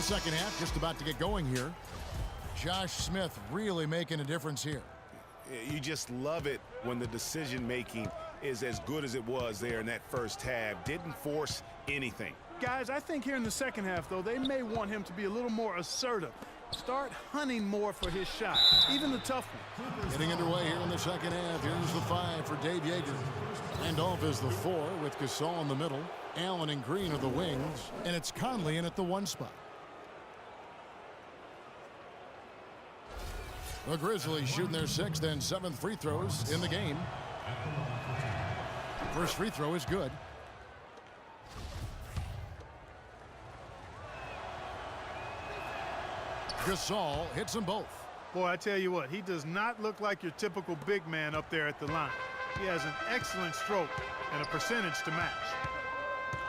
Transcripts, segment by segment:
The second half just about to get going here. Josh Smith really making a difference here. You just love it when the decision-making is as good as it was there in that first half. Didn't force anything. Guys, I think here in the second half, though, they may want him to be a little more assertive. Start hunting more for his shot, even the tough one. Getting underway here in the second half. Here's the 5 for Dave Yeager. Randolph is the 4 with Gasol in the middle. Allen and Green are the wings. And it's Conley in at the 1 spot. The Grizzlies shooting their 6th and 7th free throws in the game. First free throw is good. Gasol hits them both. Boy, I tell you what, he does not look like your typical big man up there at the line. He has an excellent stroke and a percentage to match.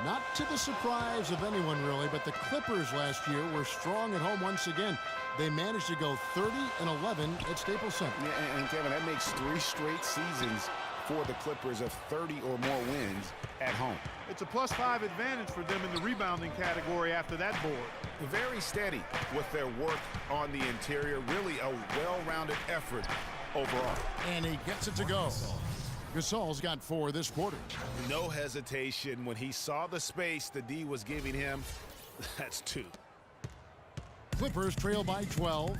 Not to the surprise of anyone, really, but the Clippers last year were strong at home once again. They managed to go 30-11 at Staples Center. Yeah, and Kevin, that makes 3 straight seasons for the Clippers of 30 or more wins at home. It's a +5 advantage for them in the rebounding category after that board. Very steady with their work on the interior. Really a well-rounded effort overall. And he gets it to go. Gasol's got 4 this quarter. No hesitation when he saw the space the D was giving him. That's 2. Clippers trail by 12.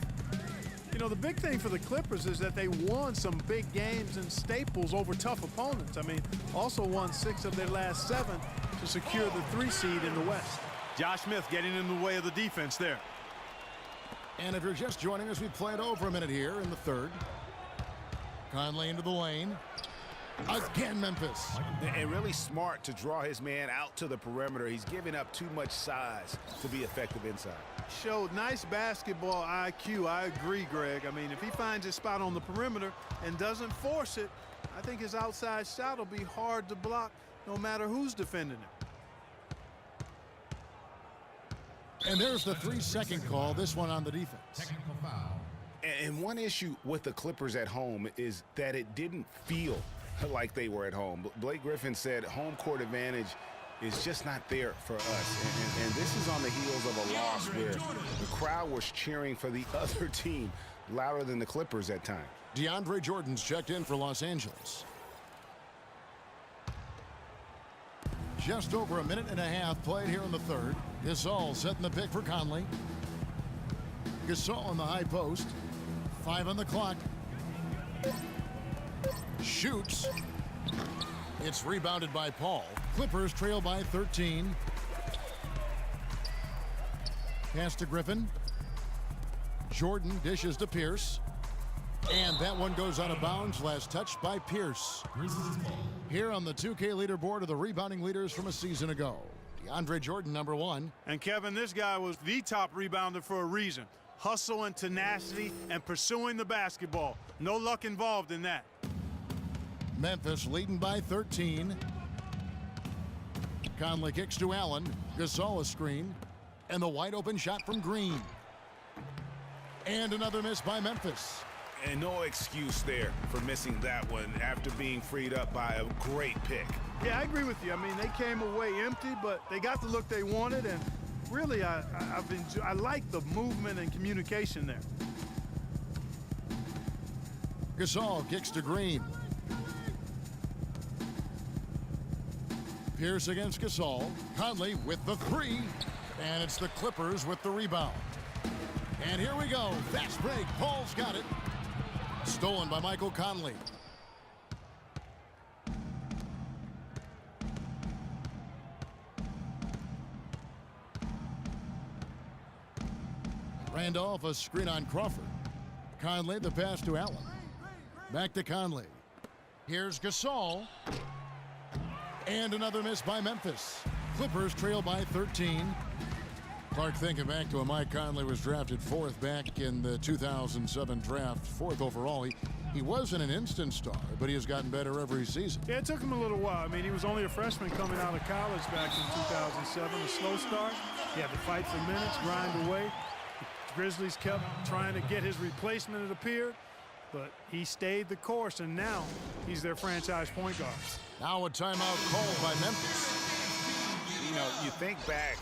You know, the big thing for the Clippers is that they won some big games in Staples over tough opponents. I mean, also won 6 of their last 7 to secure the 3 seed in the West. Josh Smith getting in the way of the defense there. And if you're just joining us, we played over a minute here in the 3rd. Conley into the lane. Again, Memphis. And really smart to draw his man out to the perimeter. He's giving up too much size to be effective inside. Showed nice basketball IQ. I agree, Greg. I mean, if he finds his spot on the perimeter and doesn't force it, I think his outside shot will be hard to block no matter who's defending him. And there's the 3-second call, this one on the defense. Technical foul. And one issue with the Clippers at home is that it didn't feel like they were at home. Blake Griffin said home court advantage is just not there for us. And this is on the heels of a loss where the crowd was cheering for the other team louder than the Clippers at times. DeAndre Jordan's checked in for Los Angeles. Just over a minute and a half played here in the 3rd. Gasol setting the pick for Conley. Gasol on the high post. 5 on the clock. Shoots. It's rebounded by Paul. Clippers trail by 13. Pass to Griffin. Jordan dishes to Pierce. And that one goes out of bounds. Last touch by Pierce. Here on the 2K leaderboard are the rebounding leaders from a season ago. DeAndre Jordan, number 1. And Kevin, this guy was the top rebounder for a reason. Hustle and tenacity and pursuing the basketball. No luck involved in that. Memphis leading by 13. Conley kicks to Allen. Gasol a screen. And the wide open shot from Green. And another miss by Memphis. And no excuse there for missing that one after being freed up by a great pick. Yeah, I agree with you. I mean, they came away empty, but they got the look they wanted. And really, I like the movement and communication there. Gasol kicks to Green. Pierce against Gasol. Conley with the 3. And it's the Clippers with the rebound. And here we go. Fast break. Paul's got it. Stolen by Michael Conley. Randolph a screen on Crawford. Conley the pass to Allen. Back to Conley. Here's Gasol. And another miss by Memphis. Clippers trail by 13. Clark, thinking back to when Mike Conley was drafted 4th back in the 2007 draft, 4th overall. He wasn't an instant star, but he has gotten better every season. Yeah, it took him a little while. I mean, he was only a freshman coming out of college back in 2007. A slow start. He had to fight for minutes, grind away. The Grizzlies kept trying to get his replacement, it appeared, but he stayed the course, and now he's their franchise point guard. Now a timeout called by Memphis. You know, you think back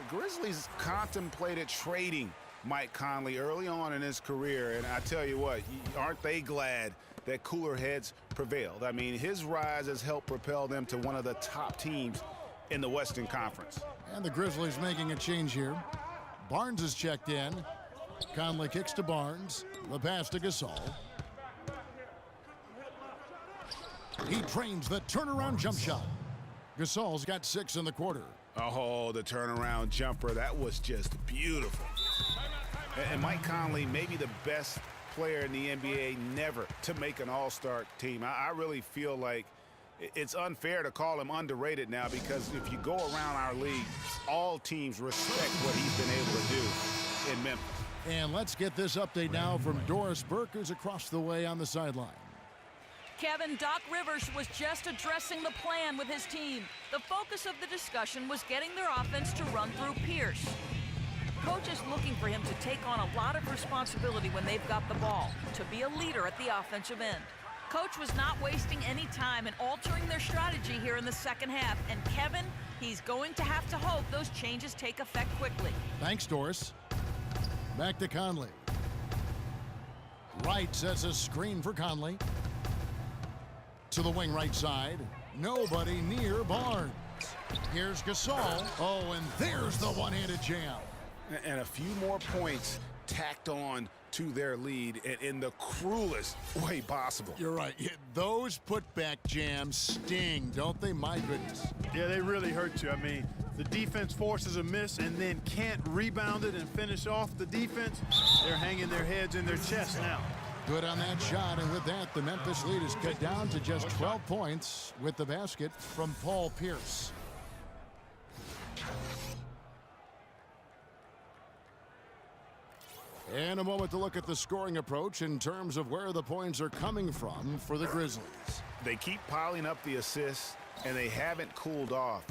Grizzlies contemplated trading Mike Conley early on in his career, and I tell you what, aren't they glad that cooler heads prevailed? I mean, his rise has helped propel them to one of the top teams in the Western Conference. And the Grizzlies making a change here. Barnes is checked in. Conley kicks to Barnes. The pass to Gasol. He drains the turnaround jump shot. Gasol's got 6 in the quarter. Oh, the turnaround jumper. That was just beautiful. And Mike Conley, maybe the best player in the NBA never to make an all-star team. I really feel like it's unfair to call him underrated now, because if you go around our league, all teams respect what he's been able to do in Memphis. And let's get this update now from Doris Burke, who's across the way on the sideline. Kevin, Doc Rivers was just addressing the plan with his team. The focus of the discussion was getting their offense to run through Pierce. Coach is looking for him to take on a lot of responsibility when they've got the ball, to be a leader at the offensive end. Coach was not wasting any time in altering their strategy here in the second half. And Kevin, he's going to have to hope those changes take effect quickly. Thanks, Doris. Back to Conley. Wright sets a screen for Conley. To the wing right side. Nobody near Barnes. Here's Gasol. Oh, and there's the one-handed jam. And a few more points tacked on to their lead in the cruelest way possible. You're right. Yeah, those putback jams sting, don't they? My goodness. Yeah, they really hurt you. I mean, the defense forces a miss and then can't rebound it and finish off the defense. They're hanging their heads in their chest now. Good on that shot, and with that, the Memphis lead is cut down to just 12 points with the basket from Paul Pierce. And a moment to look at the scoring approach in terms of where the points are coming from for the Grizzlies. They keep piling up the assists, and they haven't cooled off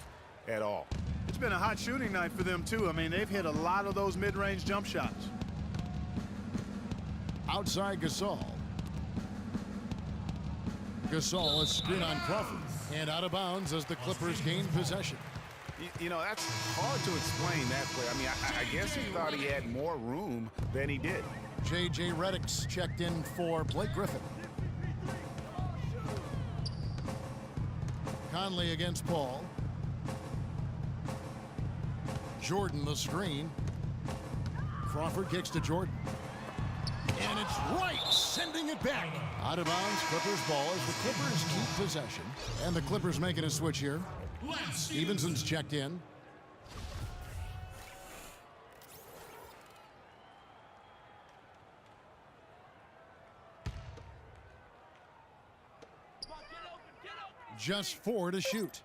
at all. It's been a hot shooting night for them, too. I mean, they've hit a lot of those mid-range jump shots. Outside Gasol. Gasol, a screen on Crawford. And out of bounds as the Clippers gain possession. You know, that's hard to explain that play. I mean, I guess he thought he had more room than he did. J.J. Redick's checked in for Blake Griffin. Conley against Paul. Jordan the screen. Crawford kicks to Jordan. And it's Wright sending it back. Out of bounds, Clippers ball as the Clippers keep possession. And the Clippers making a switch here. Stevenson's checked in. Just 4 to shoot.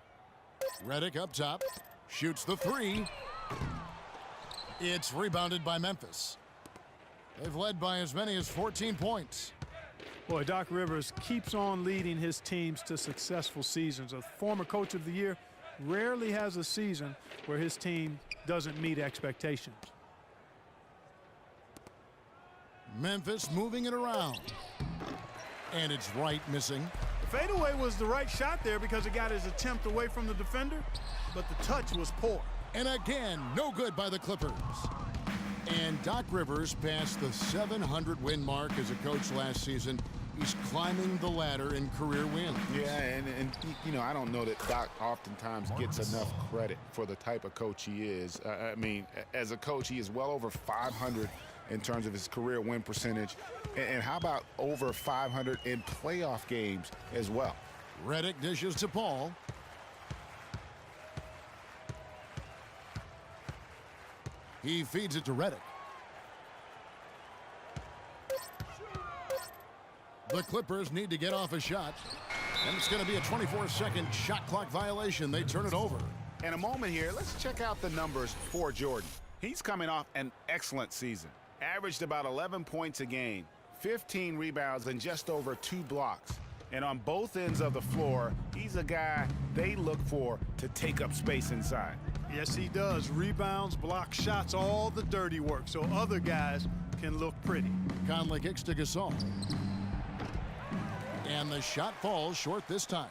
Redick up top. Shoots the 3. It's rebounded by Memphis. They've led by as many as 14 points. Boy, Doc Rivers keeps on leading his teams to successful seasons. A former coach of the year rarely has a season where his team doesn't meet expectations. Memphis moving it around. And it's Wright missing. The fadeaway was the right shot there because it got his attempt away from the defender, but the touch was poor. And again, no good by the Clippers. And Doc Rivers passed the 700 win mark as a coach last season. He's climbing the ladder in career wins. Yeah, and you know, I don't know that Doc oftentimes gets enough credit for the type of coach he is. I mean, as a coach, he is well over 500 in terms of his career win percentage. And how about over 500 in playoff games as well? Redick dishes to Paul. He feeds it to Redick. The Clippers need to get off a shot. And it's going to be a 24-second shot clock violation. They turn it over. In a moment here, let's check out the numbers for Jordan. He's coming off an excellent season. Averaged about 11 points a game, 15 rebounds, and just over 2 blocks. And on both ends of the floor, he's a guy they look for to take up space inside. Yes, he does. Rebounds, block shots, all the dirty work, so other guys can look pretty. Conley kicks to Gasol. And the shot falls short this time.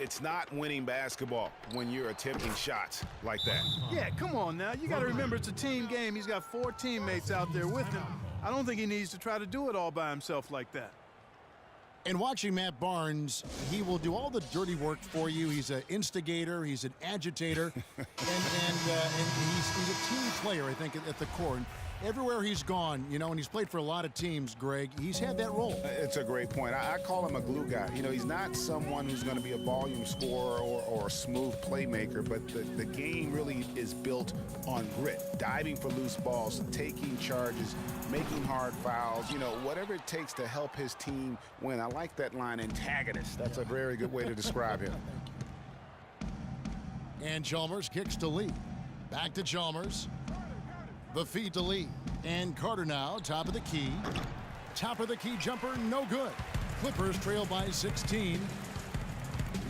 It's not winning basketball when you're attempting shots like that. Yeah, come on now. You got to remember it's a team game. He's got 4 teammates out there with him. I don't think he needs to try to do it all by himself like that. And watching Matt Barnes, he will do all the dirty work for you. He's an instigator. He's an agitator. and he's a team player, I think, at the core. Everywhere he's gone, you know, and he's played for a lot of teams, Greg, he's had that role. It's a great point. I call him a glue guy. You know, he's not someone who's going to be a volume scorer or a smooth playmaker, but the game really is built on grit, diving for loose balls, taking charges, making hard fouls, you know, whatever it takes to help his team win. I like that line, antagonist. That's a very good way to describe him. And Chalmers kicks to Lee. Back to Chalmers. The feed to Lee. And Carter now, top of the key. Top of the key jumper, no good. Clippers trail by 16.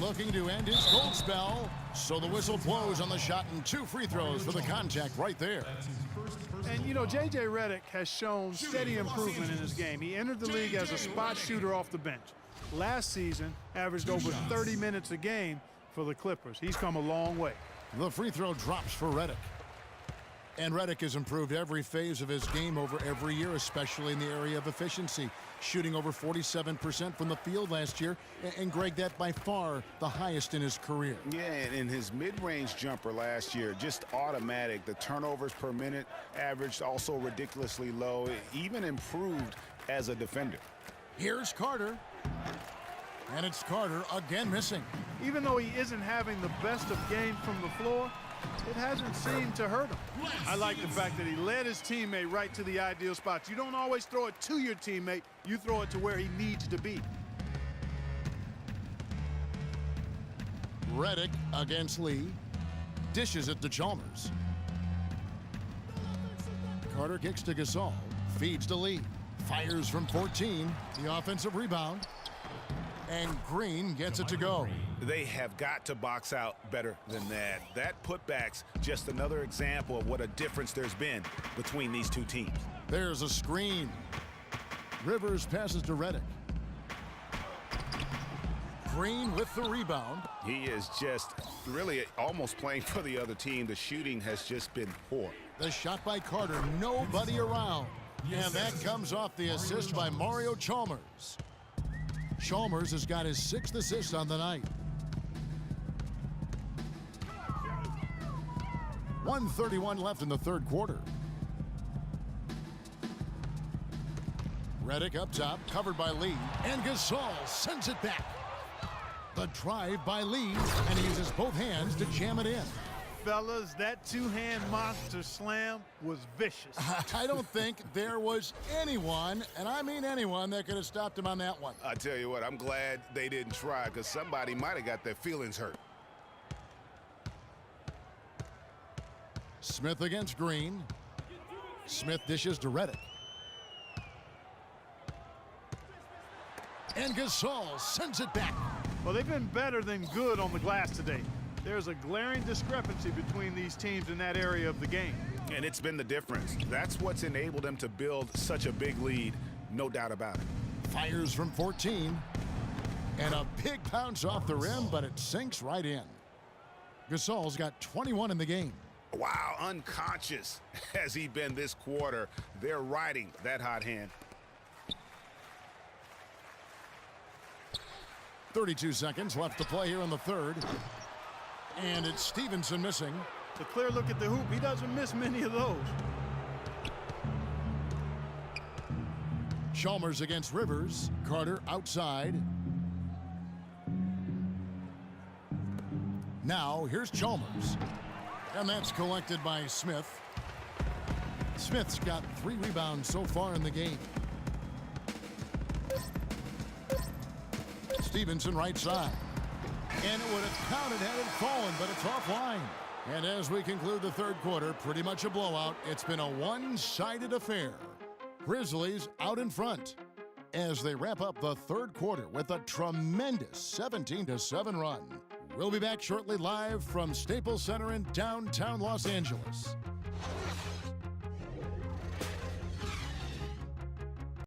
Looking to end his cold spell. So the whistle blows on the shot and 2 free throws for the contact right there. And, you know, J.J. Redick has shown steady improvement in his game. He entered the league as a spot shooter off the bench. Last season, averaged over 30 minutes a game for the Clippers. He's come a long way. The free throw drops for Redick. And Redick has improved every phase of his game over every year, especially in the area of efficiency, shooting over 47% from the field last year. And Greg, that by far the highest in his career. Yeah, and his mid-range jumper last year, just automatic. The turnovers per minute averaged also ridiculously low. It even improved as a defender. Here's Carter. And it's Carter again missing. Even though he isn't having the best of games from the floor, it hasn't seemed to hurt him. I like the fact that he led his teammate right to the ideal spots. You don't always throw it to your teammate. You throw it to where he needs to be. Redick against Lee. Dishes it to Chalmers. Carter kicks to Gasol. Feeds to Lee. Fires from 14. The offensive rebound. And Green gets it to go. They have got to box out better than that. That putback's just another example of what a difference there's been between these two teams. There's a screen. Rivers passes to Redick. Green with the rebound. He is just really almost playing for the other team. The shooting has just been poor. The shot by Carter, nobody around. And that comes off the assist by Mario Chalmers. Chalmers has got his 6th assist on the night. 1:31 left in the third quarter. Redick up top, covered by Lee, and Gasol sends it back. The drive by Lee, and he uses both hands to jam it in. Fellas, that 2-hand monster slam was vicious. I don't think there was anyone, and I mean anyone, that could have stopped him on that one. I tell you what, I'm glad they didn't try, because somebody might have got their feelings hurt. Smith against Green. Smith dishes to Redick. And Gasol sends it back. Well, they've been better than good on the glass today. There's a glaring discrepancy between these teams in that area of the game. And it's been the difference. That's what's enabled them to build such a big lead, no doubt about it. Fires from 14. And a big bounce off the rim, but it sinks right in. Gasol's got 21 in the game. Wow, unconscious has he been this quarter. They're riding that hot hand. 32 seconds left to play here in the third. And it's Stevenson missing. It's a clear look at the hoop. He doesn't miss many of those. Chalmers against Rivers. Carter outside. Now here's Chalmers. And that's collected by Smith. Smith's got 3 rebounds so far in the game. Stevenson right side. And it would have counted had it fallen, but it's offline. And as we conclude the third quarter, pretty much a blowout. It's been a one-sided affair. Grizzlies out in front as they wrap up the third quarter with a tremendous 17-7 run. We'll be back shortly live from Staples Center in downtown Los Angeles.